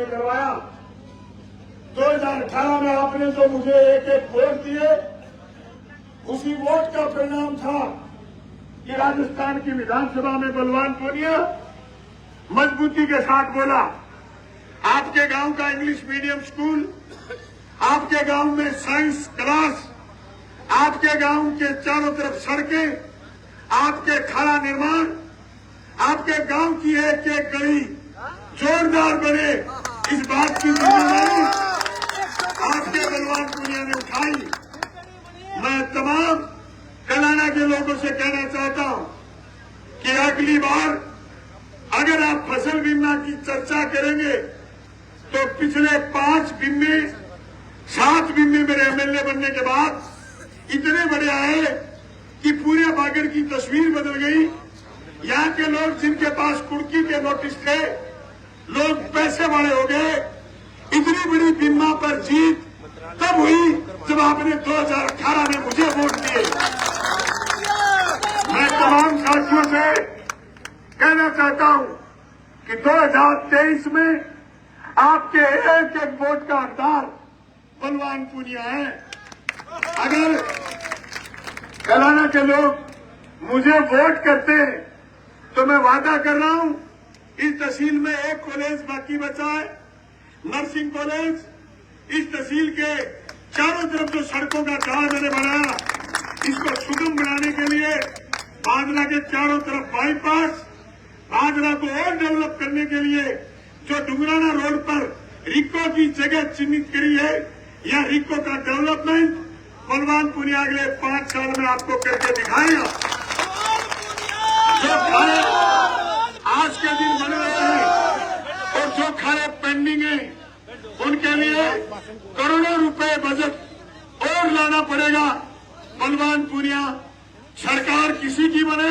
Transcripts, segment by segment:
आपने करवाया। 2018 में आपने जो मुझे एक एक वोट दिए, उसी वोट का परिणाम था कि राजस्थान की विधानसभा में बलवान पूनिया मजबूती के साथ बोला, आपके गांव का इंग्लिश मीडियम स्कूल, आपके गांव में साइंस क्लास, आपके गांव के चारों तरफ सड़कें, आपके खाला निर्माण, आपके गांव की एक एक गली जोरदार बने, इस बात की जिम्मेदारी आपके बलवान पूनिया ने उठाई। मैं तमाम कलाना के लोगों से कहना चाहता हूं कि अगली बार अगर आप फसल बीमा की चर्चा करेंगे तो पिछले 5 बीमे 7 बीमे मेरे एमएलए बनने के बाद इतने बड़े आए कि पूरे बागड़ की तस्वीर बदल गई। यहाँ के लोग जिनके पास कुर्की के नोटिस थे, लोग पैसे वाले हो गए। इतनी बड़ी बीमा पर जीत तब हुई जब आपने 2018 में मुझे वोट दिए। मैं तमाम साथियों से कहना चाहता हूं कि 2023 में आपके एक एक वोट का हकदार बलवान पूनिया है। अगर कलाना के लोग मुझे वोट करते हैं तो मैं वादा कर रहा हूं, इस तहसील में एक कॉलेज बाकी बचा है, नर्सिंग कॉलेज। इस तहसील के चारों तरफ जो सड़कों का जाल मैंने बनाया, इसको सुगम बनाने के लिए बांद्रा के चारों तरफ बाईपास, बांद्रा को और डेवलप करने के लिए जो डुंगराना रोड पर रिको की जगह चिन्हित करी है, यह रिको का डेवलपमेंट बलवान पूनिया अगले 5 साल में आपको करके दिखाएगा। जो खाने आज के दिन बन रहे हैं और जो खाने पेंडिंग है, उनके लिए करोड़ों रुपए बजट और लाना पड़ेगा। बलवान पूनिया सरकार किसी की बने,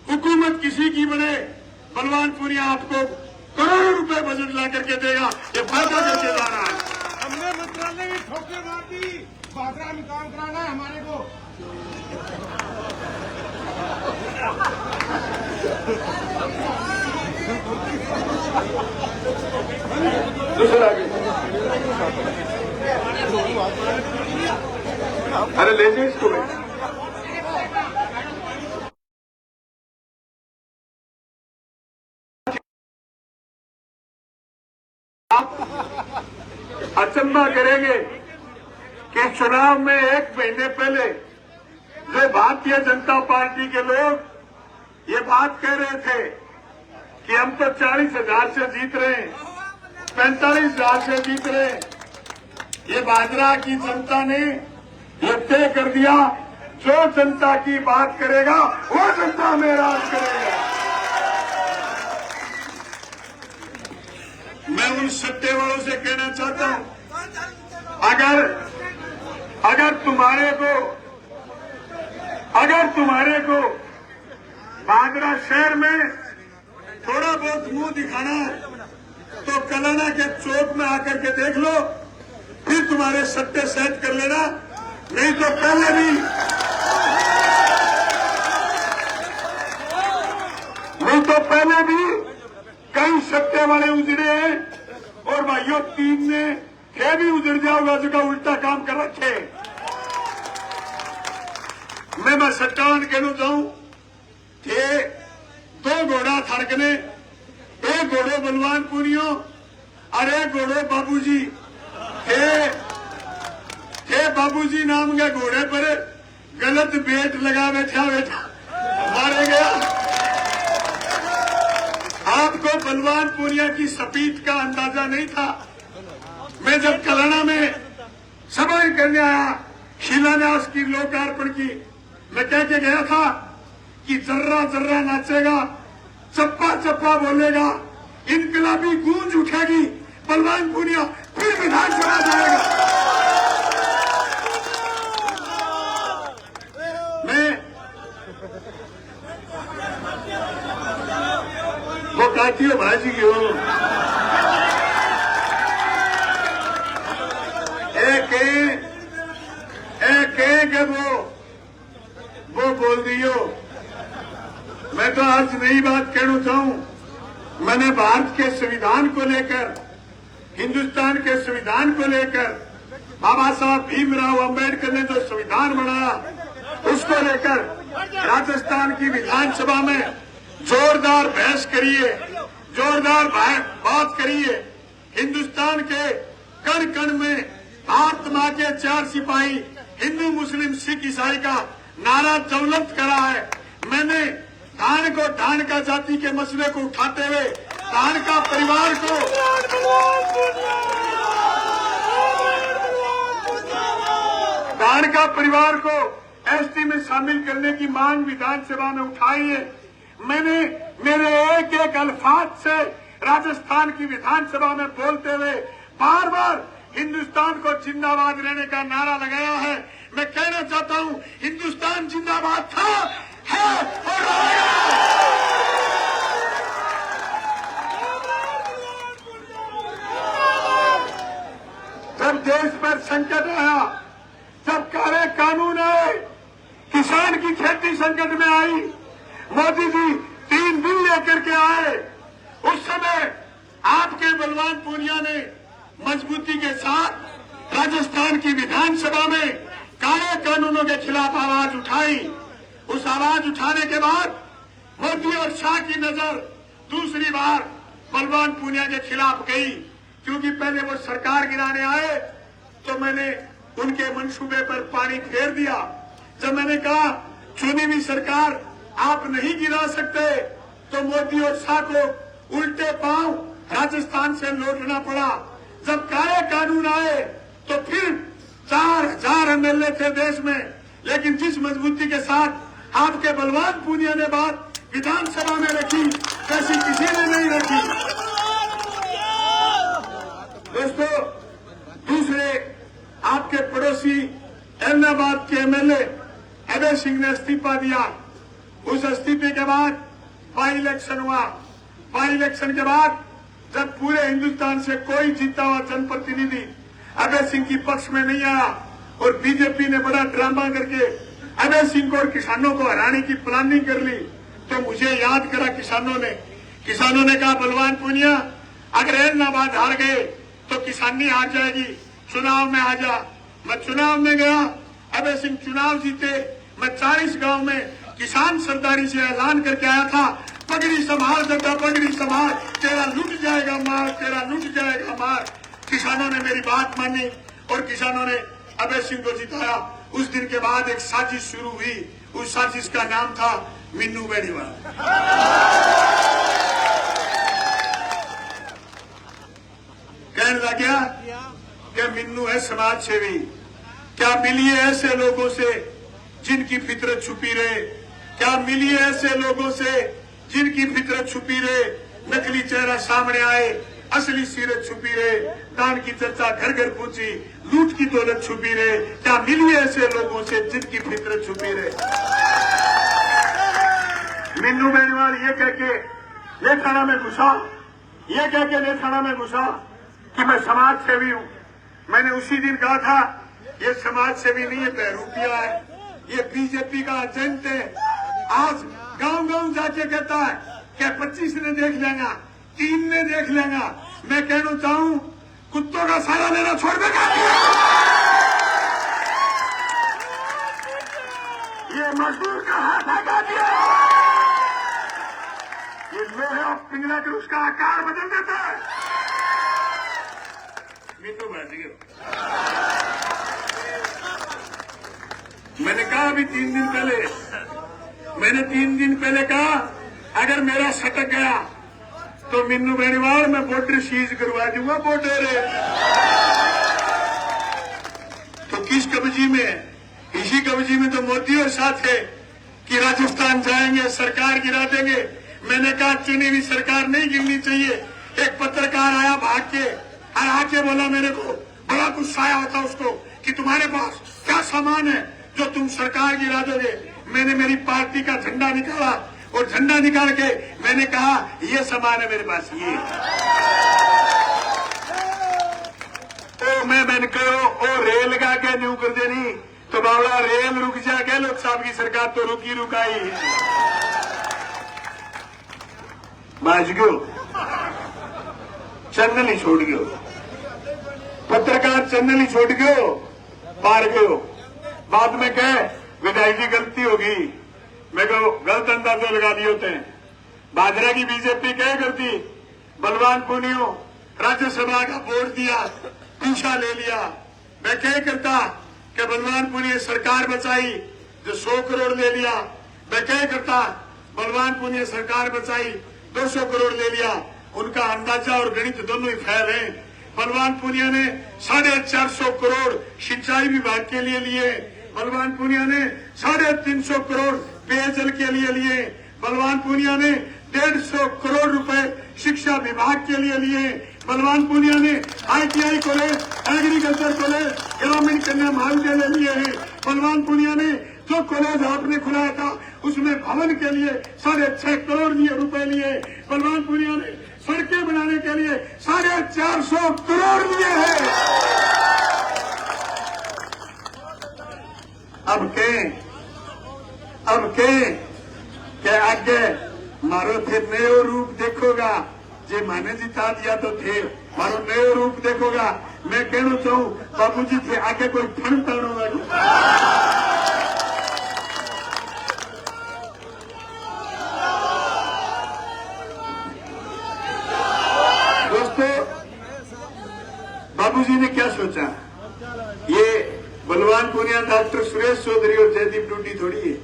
हुकूमत किसी की बने, बलवान पूनिया आपको करोड़ों रुपए बजट ला करके देगा। ये वादा करके जा रहा है। हमने मंत्रालय में ठोकर मार दी, बागड़ा में काम कराना है हमारे को। दूसरा अरे ले जाइए इसको। आप अचंभा करेंगे कि चुनाव में 1 महीने पहले जो भारतीय जनता पार्टी के लोग ये बात कह रहे थे कि हम तो 40,000 से जीत रहे हैं, 45,000 से जीत रहे हैं, ये बाजरा की जनता ने ये तय कर दिया, जो जनता की बात करेगा वो जनता में राज करेगा। मैं उन सत्ते वालों से कहना चाहता हूं, अगर तुम्हारे को बागड़ा शहर में थोड़ा बहुत मुंह दिखाना है तो कलाना के चौक में आकर के देख लो, फिर तुम्हारे सट्टे सेट कर लेना। नहीं तो पहले भी कई सट्टे वाले उजड़े हैं और भाइयों 3 ने थे भी उजड़ जाओगा जगह उल्टा काम कर रखे। मैं सट्टान कहना चाहूं कि 2 घोड़ा थड़कने, एक घोड़ो बलवान पूनियो और एक घोड़ो बाबूजी थे बाबूजी नाम के घोड़े पर गलत बेट लगा बैठा मारे गया। आपको बलवान पूनिया की सपीट का अंदाजा नहीं था। मैं जब कलाना में सभा करने आया, शिलान्यास की लोकार्पण की, मैं कह के गया था कि जर्रा जर्रा नाचेगा, चप्पा चप्पा बोलेगा, इनकलाबी गूंज उठेगी, बलवान पूनिया फिर विधानसभा जाएगा। मैं वो कहती हो भाजी की हो, एक वो बोल दियो। मैं तो आज नई बात कहना चाहूं, मैंने भारत के संविधान को लेकर हिंदुस्तान के संविधान को लेकर बाबा साहब भीमराव अंबेडकर ने जो संविधान बनाया उसको लेकर राजस्थान की विधानसभा में जोरदार बहस करिए, जोरदार बात करिए। हिंदुस्तान के कण कण में भारत मां के 4 सिपाही हिंदू मुस्लिम सिख ईसाई का नारा ज्वलंत करा है। मैंने धान को धान का जाति के मसले को उठाते हुए धान का परिवार को एसटी में शामिल करने की मांग विधानसभा में उठाई है। मैंने मेरे एक एक अल्फाज से राजस्थान की विधानसभा में बोलते हुए बार बार हिंदुस्तान को जिंदाबाद रहने का नारा लगाया है। मैं कहना चाहता हूं, हिंदुस्तान जिंदाबाद था, है और रहेगा। जब देश पर संकट आया, जब काले कानून आए, किसान की खेती संकट में आई, मोदी जी 3 दिन लेकर के आए। उस समय आपके बलवान पूनिया ने मजबूती के साथ राजस्थान की विधानसभा में काले कानूनों के खिलाफ आवाज उठाई। उस आवाज उठाने के बाद मोदी और शाह की नजर दूसरी बार बलवान पूनिया के खिलाफ गई, क्योंकि पहले वो सरकार गिराने आए तो मैंने उनके मंसूबे पर पानी फेर दिया। जब मैंने कहा चुनी हुई सरकार आप नहीं गिरा सकते, तो मोदी और शाह को उल्टे पांव राजस्थान से लौटना पड़ा। जब काले कानून आए तो फिर 4000 एमएलए थे देश में, लेकिन जिस मजबूती के साथ आपके बलवान पूनिया ने बात विधानसभा में रखी, वैसी किसी ने नहीं रखी। दोस्तों, दूसरे आपके पड़ोसी एलनाबाद के एमएलए अभय सिंह ने इस्तीफा दिया। उस इस्तीफे के बाद बाई इलेक्शन हुआ। बाई इलेक्शन के बाद जब पूरे हिंदुस्तान से कोई जीता हुआ जनप्रतिनिधि अभय सिंह की पक्ष में नहीं आया और बीजेपी ने बड़ा ड्रामा करके अभय सिंह को और किसानों को हराने की प्लानिंग कर ली, तो मुझे याद करा किसानों ने कहा बलवान पूनिया अगर एलनाबाद हार गए तो किसानी हार जाएगी, चुनाव में आ जा। मैं चुनाव में गया, अभय सिंह चुनाव जीते। मैं 40 गांव में किसान सरदारी से ऐलान करके आया था, पगड़ी संभाल दद्दा पगड़ी संभाल, तेरा लुट जाएगा मार, तेरा लुट जाएगा मार। किसानों ने मेरी बात मानी और किसानों ने अभय सिंह को जिताया। उस दिन के बाद एक साजिश शुरू हुई, उस साजिश का नाम था मिन्नू बेनीवाल। कहने लगा क्या मिन्नू है समाज सेवी, क्या मिलिए ऐसे लोगों से जिनकी फितरत छुपी रहे, क्या मिलिए ऐसे लोगों से जिनकी फितरत छुपी रहे, नकली चेहरा सामने आए, असली सीरत छुपी रहे, दान की चर्चा घर घर पहुंची, लूट की दौलत छुपी रहे, क्या मिलिए ऐसे लोगों से जिनकी फितरत छुपी रहे। मिन्नू बेनीवाल ये कह के लेथाना में घुसा, ये कह के लेथाना में घुसा कि मैं समाज सेवी हूं। मैंने उसी दिन कहा था ये समाज सेवी नहीं है, बहरूपिया है, ये बीजेपी का एजेंट है। आज गांव गांव जाके कहता है कि 25 ने देख लेगा, 3 ने देख लेगा। मैं कहना चाहूं कुत्तों का सहारा लेना छोड़ देगा। ये मजदूर का हाथ हटा दिया, ये लोहे और पिंगला कर उसका आकार बदल देता है। मिन्नू बैठिए, मैंने कहा अभी 3 दिन पहले, मैंने 3 दिन पहले कहा अगर मेरा सटक गया तो मिन्नू बेनीवाल मैं बॉर्डर सीज करवा दूंगा। बॉर्डर तो किस कब्जी में है? इसी कब्जी में तो मोदी और साथ है कि राजस्थान जाएंगे, सरकार गिरा देंगे। मैंने कहा चुनी हुई सरकार नहीं गिरनी चाहिए। एक पत्रकार आया भाग के और आके बोला, मेरे को बड़ा गुस्सा आया होता उसको कि तुम्हारे पास क्या सामान है जो तुम सरकार गिरा दोगे। मैंने मेरी पार्टी का झंडा निकाला और झंडा निकाल के मैंने कहा ये सामान है मेरे पास, ये तो मैंने कहो ओ रेल लगा के न्यू कर देनी तो बावला रेल रुक जाके लोग साहब की सरकार तो रुकी रुकाई बाज गयो, चैनल ही छोड़ गयो। पत्रकार चैनल ही छोड़ गयो, पार गयो। बाद में कहे विधायक की गलती होगी, मैं को गलत अंदाजे लगा दिए होते हैं। भाजरा की बीजेपी कहे गलती, बलवान पुनियो राज्यसभा का वोट दिया, पीछा ले लिया। मैं क्या करता कि बलवान पुनिया सरकार बचाई जो 100 करोड़ ले लिया। मैं क्या करता, बलवान पुनिया सरकार बचाई 200 करोड़ ले लिया। उनका अंदाजा और गणित दोनों ही फेल हैं। बलवान पुनिया ने 450 करोड़ सिंचाई विभाग के लिए लिए। बलवान पुनिया ने 350 करोड़ पेयजल के लिए लिए। बलवान पुनिया ने 150 करोड़ रुपए शिक्षा विभाग के लिए लिए। बलवान पुनिया ने ITI कॉलेज, एग्रीकल्चर कॉलेज, ग्रामीण कन्या महाविद्यालय लिए हैं। बलवान पुनिया ने जो कॉलेज आपने खुलाया था उसमें भवन के लिए 6.5 करोड़ रुपए लिए। बलवान पुनिया ने सड़कें बनाने के लिए 450 करोड़ लिए हैं। अब के आगे मारो थे नयो रूप देखोगा, जे माने जिता दिया तो थे मारो नयो रूप देखोगा। मैं कहना चाहूं बाबूजी थे आगे कोई फन तानो वाली। दोस्तों, बाबूजी ने क्या सोचा, ये बलवान पुनिया डॉक्टर सुरेश चौधरी और जयदीप टूटी थोड़ी है।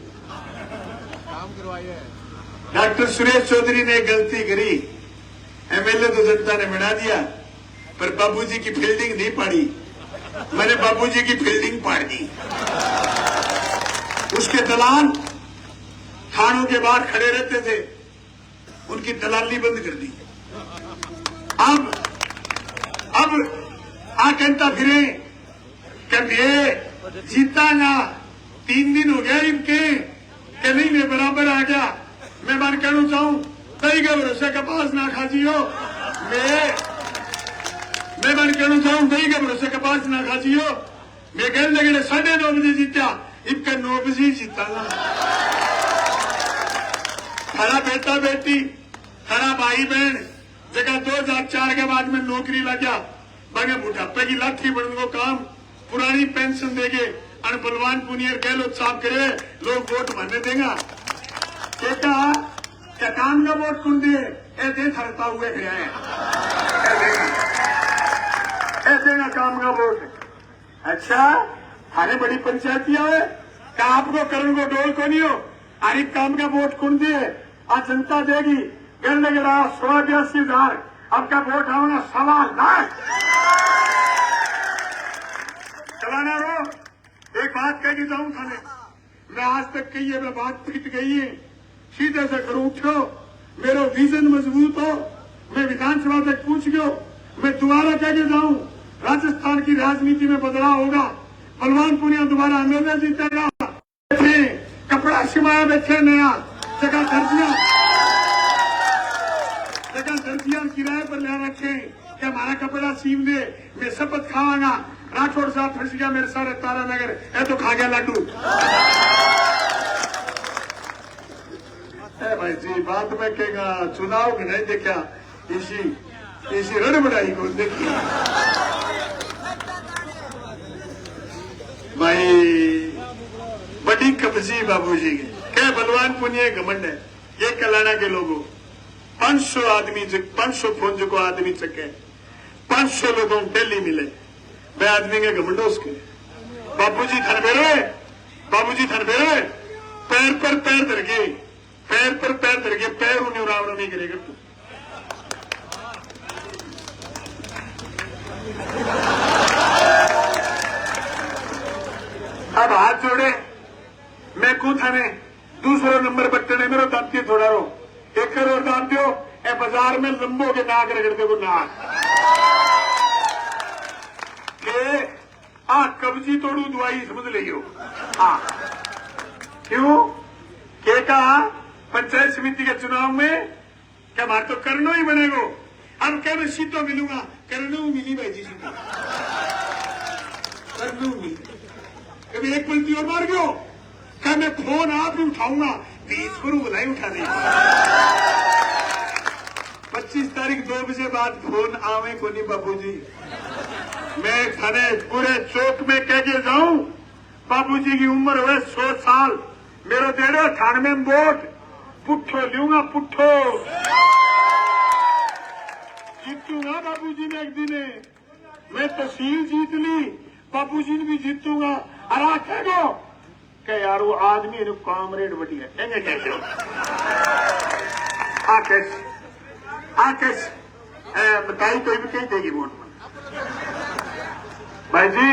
डॉक्टर सुरेश चौधरी ने गलती करी, MLA तो जनता ने बना दिया, पर बाबूजी की फील्डिंग नहीं पाड़ी। मैंने बाबूजी की फील्डिंग पाड़ दी। उसके दलाल थानों के बाहर खड़े रहते थे, उनकी दलाली बंद कर दी। अब आ कहता फिरे कि मैं जीतागा, 3 दिन हो गया इनके कि नहीं मैं बराबर आ गया। मैं बार कहना चाहूं कई के भरोसे कपास ना खाजियो। मैं बार कहना चाहूं कई के भरोसे कपास ना खाजियो। मैं कहने लगे 9:30 बजे जीता, इनका 9 बजे ही जीता। हरा बेटा बेटी, हरा भाई बहन जगह 2004 के बाद में नौकरी लगा, बने बुढ़ापे की लाठी बनने को काम, पुरानी पेंशन देंगे और बलवान पुनियर गहलोत साहब करे लोग वोट भरने देगा। बेटा क्या काम का वोट सुन दिए, ऐसे थरता हुए गया है, ऐसे ना काम का वोट। अच्छा हरे बड़ी पंचायतियां है क्या आपको करण को डोल को नहीं हो, हर काम का वोट कौन दिए, आज जनता देगी। कहने लगे 182,000, आपका वोट आओगे 1.25 लाख। चलाना रो, एक बात कह के जाऊं थाने, मैं आज तक कही है, मैं बात फिट गई है, सीधे से करो उठो, मेरा विजन मजबूत हो, मैं विधानसभा तक पूछ गयो, मैं दोबारा कह के जाऊं राजस्थान की राजनीति में बदलाव होगा, बलवान पुनिया दोबारा MLA जीतेगा। कपड़ा सिमाया बैठे नया, जगह दर्जियां किराए पर ले रखे कि हमारा कपड़ा सीम दे, मैं शपथ खावागा राठौड़ साहब फंस गया मेरे सारे तारा नगर, ये तो खा गया लड्डू। भाई जी बात में कहेगा चुनाव की नहीं देखा, इसी रड़बड़ाई को देखी। भाई बड़ी कब्जी बाबूजी की क्या बलवान पुनिया घमंड है। ये कलाना के लोगों 500 आदमी 500 फौज को आदमी चके, 500 लोगों को दिल्ली मिले, मैं आदमी के घमंडो उसके बाबूजी थन बेरे पैर पर पैर धर गए, पैर उन्हें उड़ावड़ा नहीं करेगा तू। अब हाथ जोड़े, मैं कू थाने दूसरा नंबर बट्टने मेरा दांती थोड़ा रो, 1 करोड़ दान दो, ए बाजार में लंबो के नाक रगड़ते को नाक के कब्जी तोड़ू दवाई समझ लियो। हाँ क्यों के कहा पंचायत समिति के चुनाव में क्या मार तो करनो ही बनेगो। अब क्या मैं सीटों मिलूंगा, करनो मिली भाई जी सीटों, करनो मिली। कभी एक पलटी और मार गयो, क्या मैं फोन आप ही उठाऊंगा, 20 बुलाई उठा देगा। 25 तारीख 2 2 बजे बाद फोन आवे को नहीं बाबू जी। मैं थाने पूरे चौक में कह के जाऊं बाबू जी की उम्र हुए 100 साल, मेरे देड़ो 98 में वोट पुट्ठो लूंगा, पुट्ठो जीतूंगा बाबू जी ने एक दिन। मैं तहसील जीत ली, बाबू जी ने भी जीतूंगा। और आखेगो के यार वो आदमी कामरेड बढ़िया कहेंगे कैसे आकेश बताई कोई भी कही देगी वोट भाई जी।